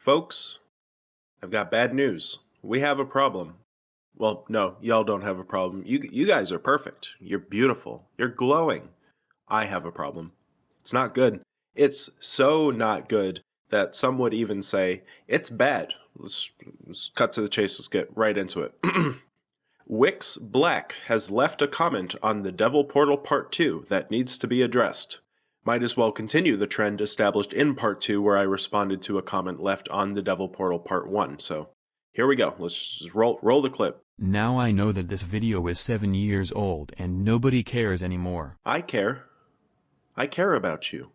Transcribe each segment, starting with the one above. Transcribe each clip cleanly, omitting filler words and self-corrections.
Folks, I've got bad news. We have a problem. Well, no, y'all don't have a problem. You guys are perfect. You're beautiful. You're glowing. I have a problem. It's not good. It's so not good that some would even say it's bad. Let's cut to the chase. Let's get right into it. Wix Black has left a comment on the Devil Portal Part 2 that needs to be addressed. Might as well continue the trend established in Part 2 where I responded to a comment left on the Devil Portal Part 1. So here we go. Let's just roll the clip. Now I know that this video is 7 years old and nobody cares anymore. I care. I care about you.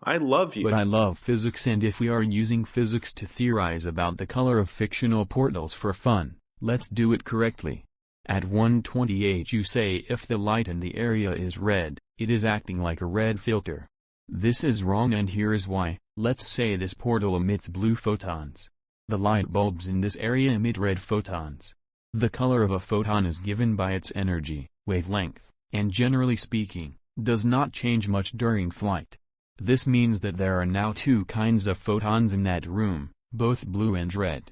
I love you. But I love physics, and if we are using physics to theorize about the color of fictional portals for fun, let's do it correctly. At 128 you say if the light in the area is red, it is acting like a red filter. This is wrong, and here is why. Let's say this portal emits blue photons. The light bulbs in this area emit red photons. The color of a photon is given by its energy, wavelength, and generally speaking, does not change much during flight. This means that there are now two kinds of photons in that room, both blue and red.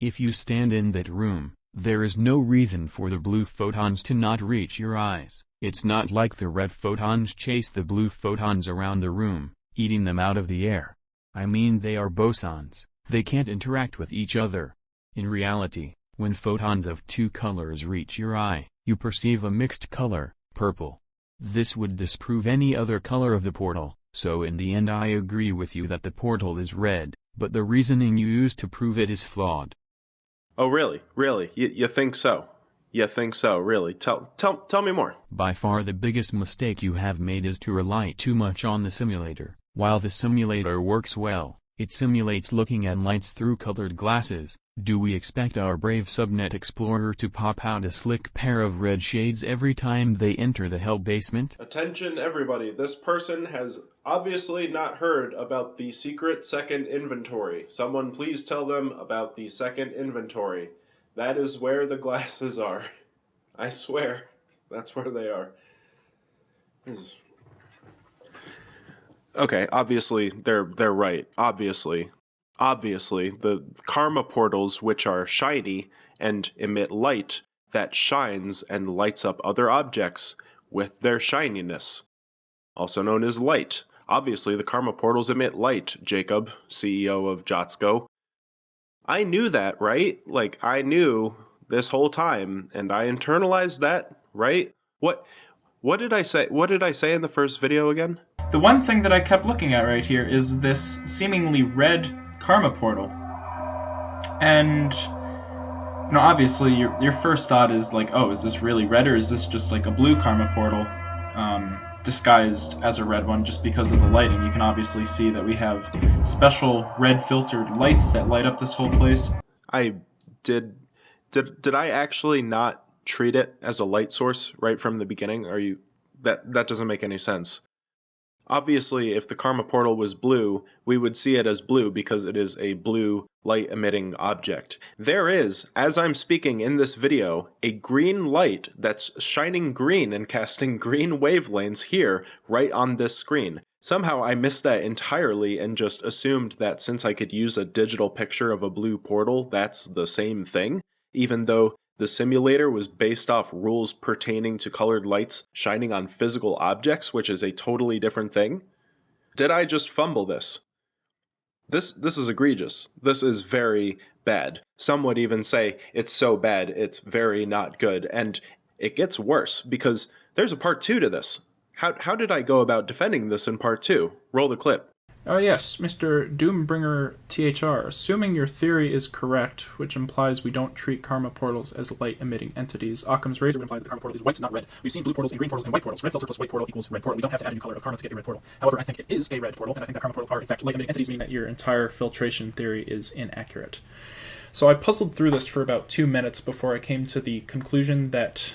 If you stand in that room, there is no reason for the blue photons to not reach your eyes. It's not like the red photons chase the blue photons around the room, eating them out of the air. I mean, they are bosons, they can't interact with each other. In reality, when photons of two colors reach your eye, you perceive a mixed color, purple. This would disprove any other color of the portal, so in the end I agree with you that the portal is red, but the reasoning you use to prove it is flawed. Oh really? Really? You think so? You think so, really? Tell me more. By far the biggest mistake you have made is to rely too much on the simulator. While the simulator works well, it simulates looking at lights through colored glasses. Do we expect our brave subnet explorer to pop out a slick pair of red shades every time they enter the hell basement? Attention everybody, this person has obviously not heard about the secret second inventory. Someone please tell them about the second inventory. That is where the glasses are. I swear, that's where they are. Okay, obviously they're right. Obviously, the karma portals, which are shiny and emit light that shines and lights up other objects with their shininess, also known as light. Obviously, the karma portals emit light, Jacob, CEO of Jotsko. I knew that, right? Like, I knew this whole time, and I internalized that, right? What did I say? What did I say in the first video again? The one thing that I kept looking at right here is this seemingly red karma portal. And, you know, obviously your first thought is like, oh, is this really red, or is this just like a blue karma portal disguised as a red one just because of the lighting? You can obviously see that we have special red filtered lights that light up this whole place. Did I actually not treat it as a light source right from the beginning? That doesn't make any sense. Obviously, if the karma portal was blue, we would see it as blue because it is a blue light-emitting object. There is, as I'm speaking in this video, a green light that's shining green and casting green wavelengths here, right on this screen. Somehow I missed that entirely and just assumed that since I could use a digital picture of a blue portal, that's the same thing, even though the simulator was based off rules pertaining to colored lights shining on physical objects, which is a totally different thing. Did I just fumble this? This is egregious. This is very bad. Some would even say it's so bad, it's very not good. And it gets worse because there's a part 2 to this. How did I go about defending this in part 2? Roll the clip. Oh yes, Mr. Doombringer THR, assuming your theory is correct, which implies we don't treat karma portals as light-emitting entities, Occam's razor would imply that the karma portal is white, not red. We've seen blue portals and green portals and white portals. Red filter plus white portal equals red portal. We don't have to add a new color of karma to get a red portal. However, I think it is a red portal, and I think that karma portals are, in fact, light-emitting entities, meaning that your entire filtration theory is inaccurate. So I puzzled through this for about 2 minutes before I came to the conclusion that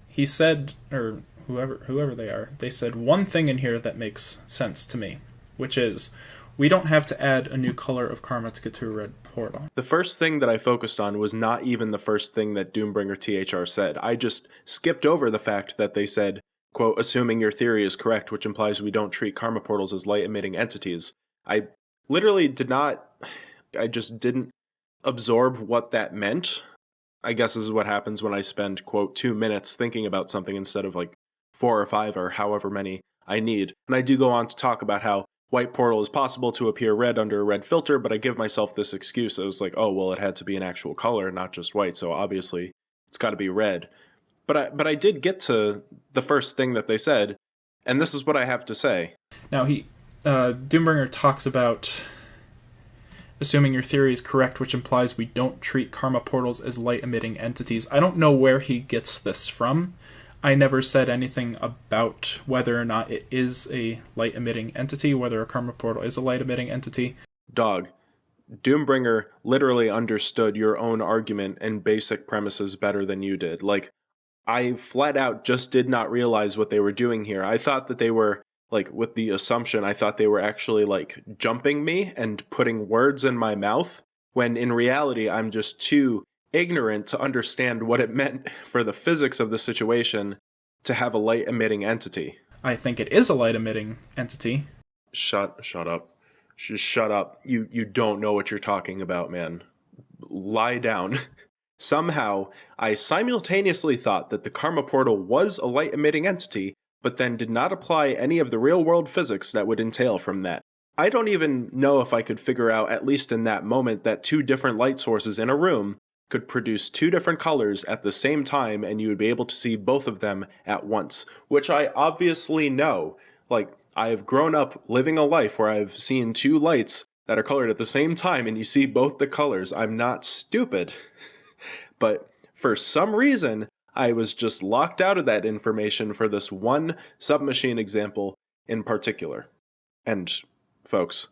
he said, or whoever they are, they said one thing in here that makes sense to me, which is we don't have to add a new color of karma to get to a red portal. The first thing that I focused on was not even the first thing that Doombringer THR said. I just skipped over the fact that they said quote, assuming your theory is correct, which implies we don't treat karma portals as light-emitting entities. I literally I just didn't absorb what that meant. I guess this is what happens when I spend, quote, 2 minutes thinking about something instead of like 4 or 5 or however many I need. And I do go on to talk about how white portal is possible to appear red under a red filter, but I give myself this excuse. I was like, oh, well, it had to be an actual color, not just white, so obviously it's got to be red. But I did get to the first thing that they said, and this is what I have to say. Now, Doombringer talks about assuming your theory is correct, which implies we don't treat karma portals as light-emitting entities. I don't know where he gets this from. I never said anything about whether or not it is a light-emitting entity, whether a karma portal is a light-emitting entity. Dog, Doombringer literally understood your own argument and basic premises better than you did. Like, I flat out just did not realize what they were doing here. I thought that they were, like, with the assumption, I thought they were actually, like, jumping me and putting words in my mouth, when in reality I'm just too ignorant to understand what it meant for the physics of the situation to have a light-emitting entity. I think it is a light-emitting entity. Shut up. Just shut up. You don't know what you're talking about, man. Lie down. Somehow, I simultaneously thought that the karma portal was a light-emitting entity, but then did not apply any of the real-world physics that would entail from that. I don't even know if I could figure out, at least in that moment, that 2 different light sources in a room could produce 2 different colors at the same time, and you would be able to see both of them at once, which I obviously know. Like, I have grown up living a life where I've seen 2 lights that are colored at the same time, and you see both the colors. I'm not stupid. But for some reason, I was just locked out of that information for this one Submachine example in particular. And, folks,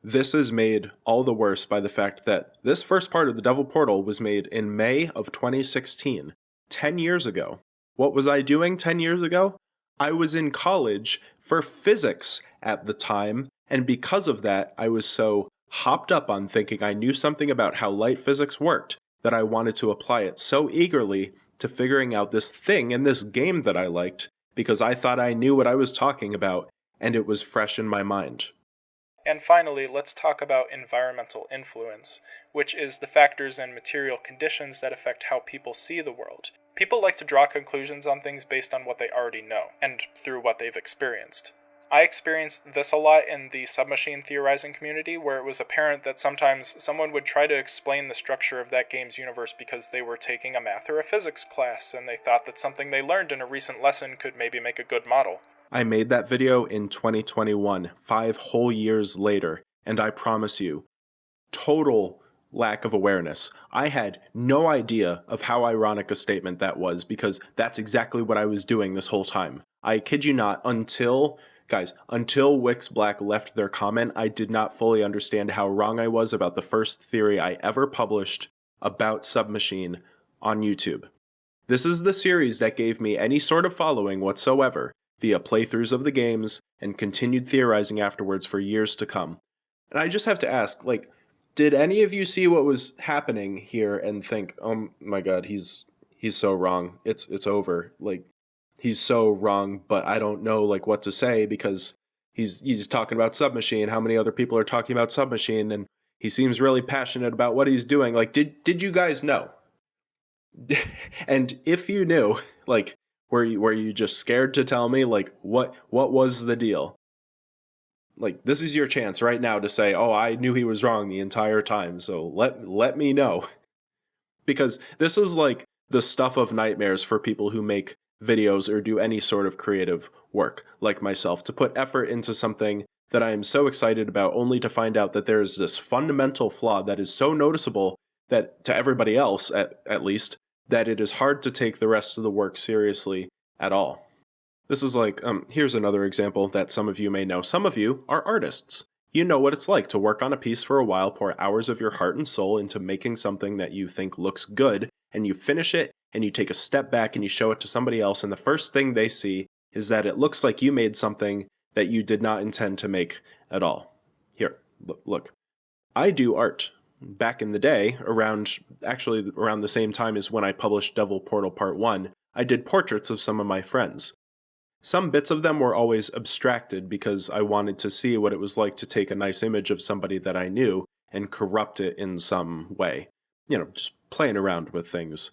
this is made all the worse by the fact that this first part of the Devil Portal was made in May of 2016, 10 years ago. What was I doing 10 years ago? I was in college for physics at the time, and because of that, I was so hopped up on thinking I knew something about how light physics worked that I wanted to apply it so eagerly to figuring out this thing in this game that I liked, because I thought I knew what I was talking about, and it was fresh in my mind. And finally, let's talk about environmental influence, which is the factors and material conditions that affect how people see the world. People like to draw conclusions on things based on what they already know, and through what they've experienced. I experienced this a lot in the Submachine theorizing community, where it was apparent that sometimes someone would try to explain the structure of that game's universe because they were taking a math or a physics class, and they thought that something they learned in a recent lesson could maybe make a good model. I made that video in 2021, 5 whole years later, and I promise you, total lack of awareness. I had no idea of how ironic a statement that was, because that's exactly what I was doing this whole time. I kid you not, until Wix Black left their comment, I did not fully understand how wrong I was about the first theory I ever published about Submachine on YouTube. This is the series that gave me any sort of following whatsoever, via playthroughs of the games and continued theorizing afterwards for years to come. And I just have to ask, like, did any of you see what was happening here and think, oh my god, he's so wrong, it's over, like, he's so wrong, but I don't know, like, what to say, because he's talking about Submachine, how many other people are talking about Submachine, and he seems really passionate about what he's doing. Like, did you guys know? And if you knew, like, were you just scared to tell me, like, what was the deal? Like, this is your chance right now to say, oh, I knew he was wrong the entire time, so let me know. Because this is like the stuff of nightmares for people who make videos or do any sort of creative work, like myself, to put effort into something that I am so excited about, only to find out that there is this fundamental flaw that is so noticeable that to everybody else, at least, that it is hard to take the rest of the work seriously at all. This is like, here's another example that some of you may know. Some of you are artists. You know what it's like to work on a piece for a while, pour hours of your heart and soul into making something that you think looks good, and you finish it, and you take a step back and you show it to somebody else, and the first thing they see is that it looks like you made something that you did not intend to make at all. Here, look. I do art. Back in the day, around the same time as when I published Devil Portal Part 1, I did portraits of some of my friends. Some bits of them were always abstracted because I wanted to see what it was like to take a nice image of somebody that I knew and corrupt it in some way. Just playing around with things.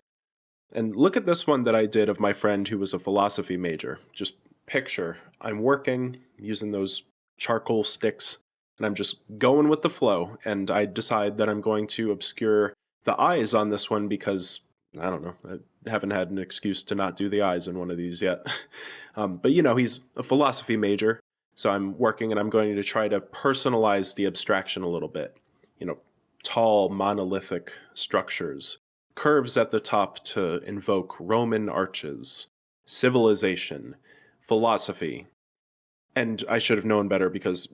And look at this one that I did of my friend who was a philosophy major. Just picture, I'm working using those charcoal sticks, and I'm just going with the flow, and I decide that I'm going to obscure the eyes on this one because, I don't know, I haven't had an excuse to not do the eyes in one of these yet. But he's a philosophy major, so I'm working and I'm going to try to personalize the abstraction a little bit. Tall, monolithic structures, curves at the top to invoke Roman arches, civilization, philosophy. And I should have known better because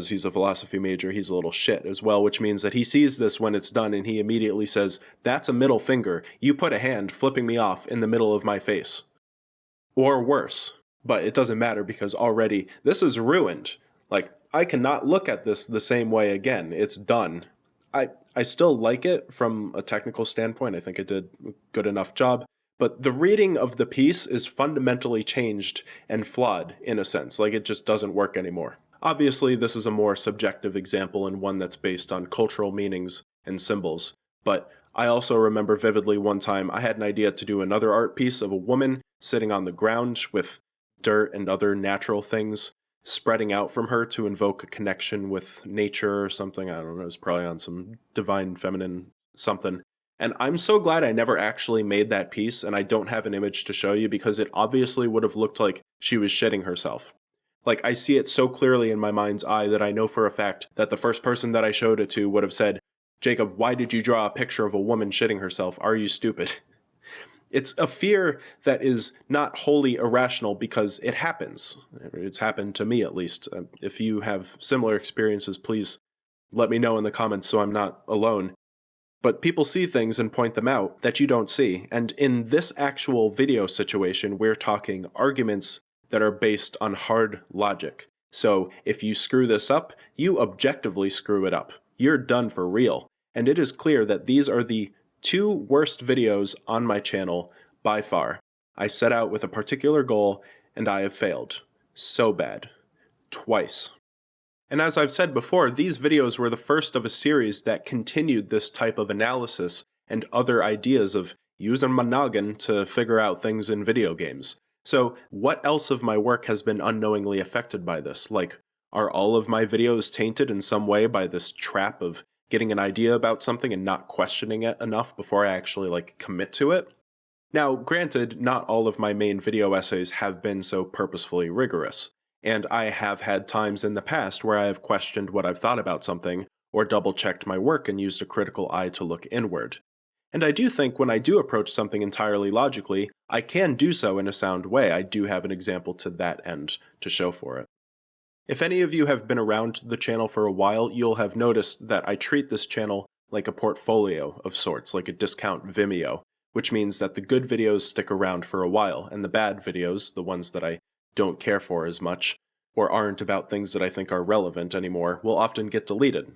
he's a philosophy major, he's a little shit as well, which means that he sees this when it's done and he immediately says, "That's a middle finger. You put a hand flipping me off in the middle of my face." Or worse. But it doesn't matter because already this is ruined. Like, I cannot look at this the same way again. It's done. I still like it from a technical standpoint. I think it did a good enough job. But the reading of the piece is fundamentally changed and flawed in a sense. Like, it just doesn't work anymore. Obviously, this is a more subjective example and one that's based on cultural meanings and symbols. But I also remember vividly one time I had an idea to do another art piece of a woman sitting on the ground with dirt and other natural things spreading out from her to invoke a connection with nature or something. I don't know, it's probably on some divine feminine something. And I'm so glad I never actually made that piece and I don't have an image to show you because it obviously would have looked like she was shitting herself. Like, I see it so clearly in my mind's eye that I know for a fact that the first person that I showed it to would have said, "Jacob, why did you draw a picture of a woman shitting herself? Are you stupid?" It's a fear that is not wholly irrational because it happens. It's happened to me, at least. If you have similar experiences, please let me know in the comments so I'm not alone. But people see things and point them out that you don't see. And in this actual video situation, we're talking arguments that are based on hard logic. So if you screw this up, you objectively screw it up. You're done for real. And it is clear that these are the two worst videos on my channel by far. I set out with a particular goal, and I have failed. So bad. Twice. And as I've said before, these videos were the first of a series that continued this type of analysis and other ideas of using my noggin to figure out things in video games. So what else of my work has been unknowingly affected by this? Like, are all of my videos tainted in some way by this trap of getting an idea about something and not questioning it enough before I actually, commit to it? Now, granted, not all of my main video essays have been so purposefully rigorous, and I have had times in the past where I have questioned what I've thought about something, or double-checked my work and used a critical eye to look inward. And I do think when I do approach something entirely logically, I can do so in a sound way. I do have an example to that end to show for it. If any of you have been around the channel for a while, you'll have noticed that I treat this channel like a portfolio of sorts, like a discount Vimeo, which means that the good videos stick around for a while, and the bad videos, the ones that I don't care for as much, or aren't about things that I think are relevant anymore, will often get deleted.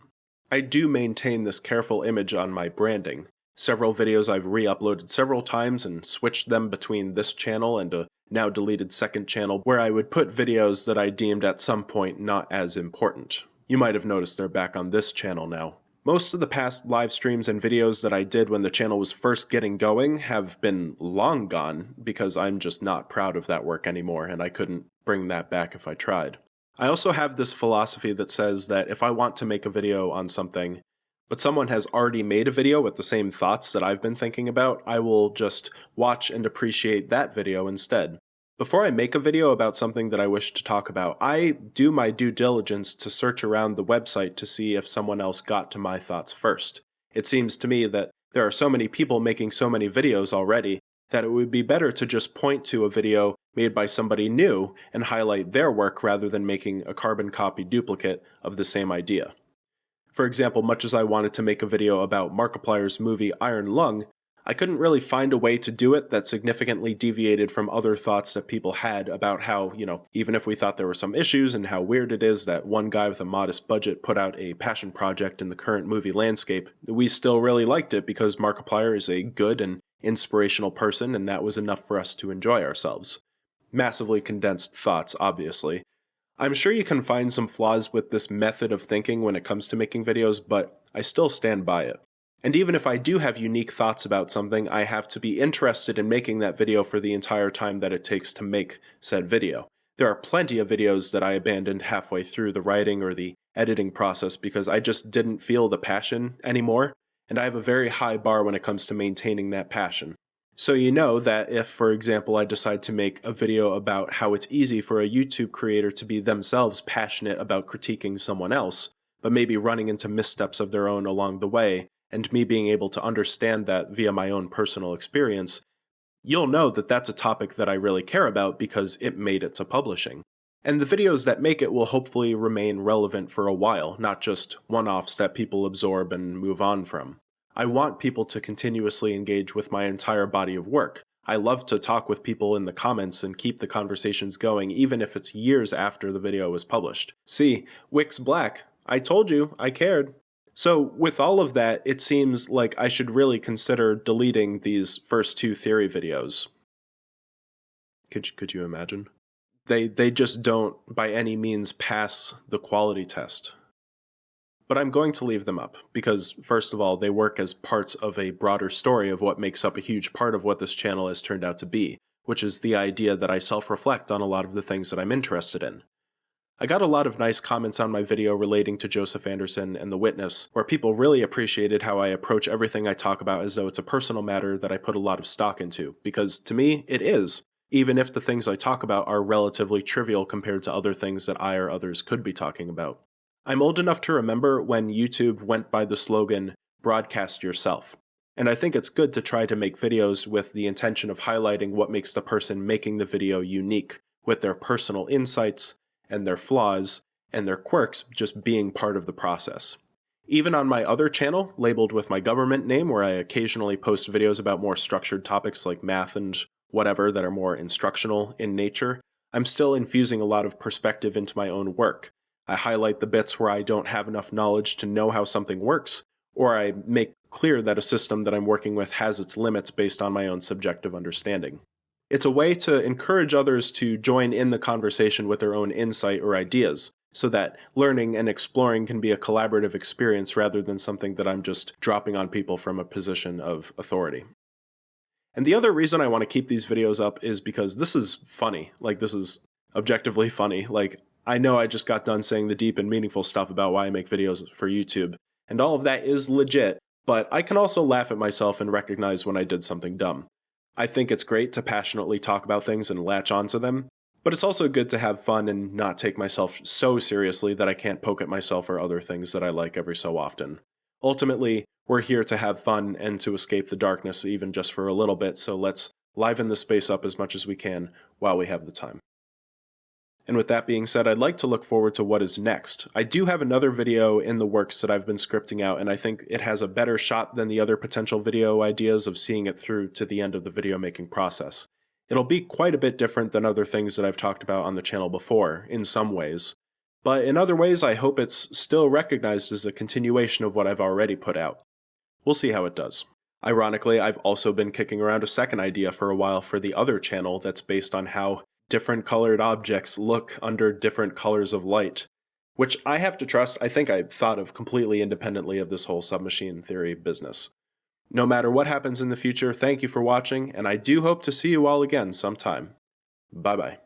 I do maintain this careful image on my branding. Several videos I've re-uploaded several times and switched them between this channel and a now deleted second channel where I would put videos that I deemed at some point not as important. You might have noticed they're back on this channel now. Most of the past live streams and videos that I did when the channel was first getting going have been long gone because I'm just not proud of that work anymore and I couldn't bring that back if I tried. I also have this philosophy that says that if I want to make a video on something, but someone has already made a video with the same thoughts that I've been thinking about, I will just watch and appreciate that video instead. Before I make a video about something that I wish to talk about, I do my due diligence to search around the website to see if someone else got to my thoughts first. It seems to me that there are so many people making so many videos already that it would be better to just point to a video made by somebody new and highlight their work rather than making a carbon copy duplicate of the same idea. For example, much as I wanted to make a video about Markiplier's movie Iron Lung, I couldn't really find a way to do it that significantly deviated from other thoughts that people had about how, even if we thought there were some issues and how weird it is that one guy with a modest budget put out a passion project in the current movie landscape, we still really liked it because Markiplier is a good and inspirational person and that was enough for us to enjoy ourselves. massively condensed thoughts, obviously. I'm sure you can find some flaws with this method of thinking when it comes to making videos, but I still stand by it. And even if I do have unique thoughts about something, I have to be interested in making that video for the entire time that it takes to make said video. There are plenty of videos that I abandoned halfway through the writing or the editing process because I just didn't feel the passion anymore, and I have a very high bar when it comes to maintaining that passion. So you know that if, for example, I decide to make a video about how it's easy for a YouTube creator to be themselves passionate about critiquing someone else, but maybe running into missteps of their own along the way, and me being able to understand that via my own personal experience, you'll know that that's a topic that I really care about because it made it to publishing. And the videos that make it will hopefully remain relevant for a while, not just one-offs that people absorb and move on from. I want people to continuously engage with my entire body of work. I love to talk with people in the comments and keep the conversations going even if it's years after the video was published. See, Wix Black, I told you, I cared. So with all of that, it seems like I should really consider deleting these first 2 theory videos. Could you imagine? They just don't by any means pass the quality test. But I'm going to leave them up because, first of all, they work as parts of a broader story of what makes up a huge part of what this channel has turned out to be, which is the idea that I self-reflect on a lot of the things that I'm interested in. I got a lot of nice comments on my video relating to Joseph Anderson and The Witness, where people really appreciated how I approach everything I talk about as though it's a personal matter that I put a lot of stock into, because to me, it is, even if the things I talk about are relatively trivial compared to other things that I or others could be talking about. I'm old enough to remember when YouTube went by the slogan, "Broadcast yourself." And I think it's good to try to make videos with the intention of highlighting what makes the person making the video unique, with their personal insights, and their flaws, and their quirks just being part of the process. Even on my other channel, labeled with my government name, where I occasionally post videos about more structured topics like math and whatever that are more instructional in nature, I'm still infusing a lot of perspective into my own work. I highlight the bits where I don't have enough knowledge to know how something works, or I make clear that a system that I'm working with has its limits based on my own subjective understanding. It's a way to encourage others to join in the conversation with their own insight or ideas, so that learning and exploring can be a collaborative experience rather than something that I'm just dropping on people from a position of authority. And the other reason I want to keep these videos up is because this is funny. Like, this is objectively funny. Like, I know I just got done saying the deep and meaningful stuff about why I make videos for YouTube, and all of that is legit, but I can also laugh at myself and recognize when I did something dumb. I think it's great to passionately talk about things and latch onto them, but it's also good to have fun and not take myself so seriously that I can't poke at myself or other things that I like every so often. Ultimately, we're here to have fun and to escape the darkness even just for a little bit, so let's liven the space up as much as we can while we have the time. And with that being said, I'd like to look forward to what is next. I do have another video in the works that I've been scripting out, and I think it has a better shot than the other potential video ideas of seeing it through to the end of the video making process. It'll be quite a bit different than other things that I've talked about on the channel before, in some ways. But in other ways, I hope it's still recognized as a continuation of what I've already put out. We'll see how it does. Ironically, I've also been kicking around a second idea for a while for the other channel that's based on how different colored objects look under different colors of light, which I have to trust I think I thought of completely independently of this whole submachine theory business. No matter what happens in the future, thank you for watching, and I do hope to see you all again sometime. Bye-bye.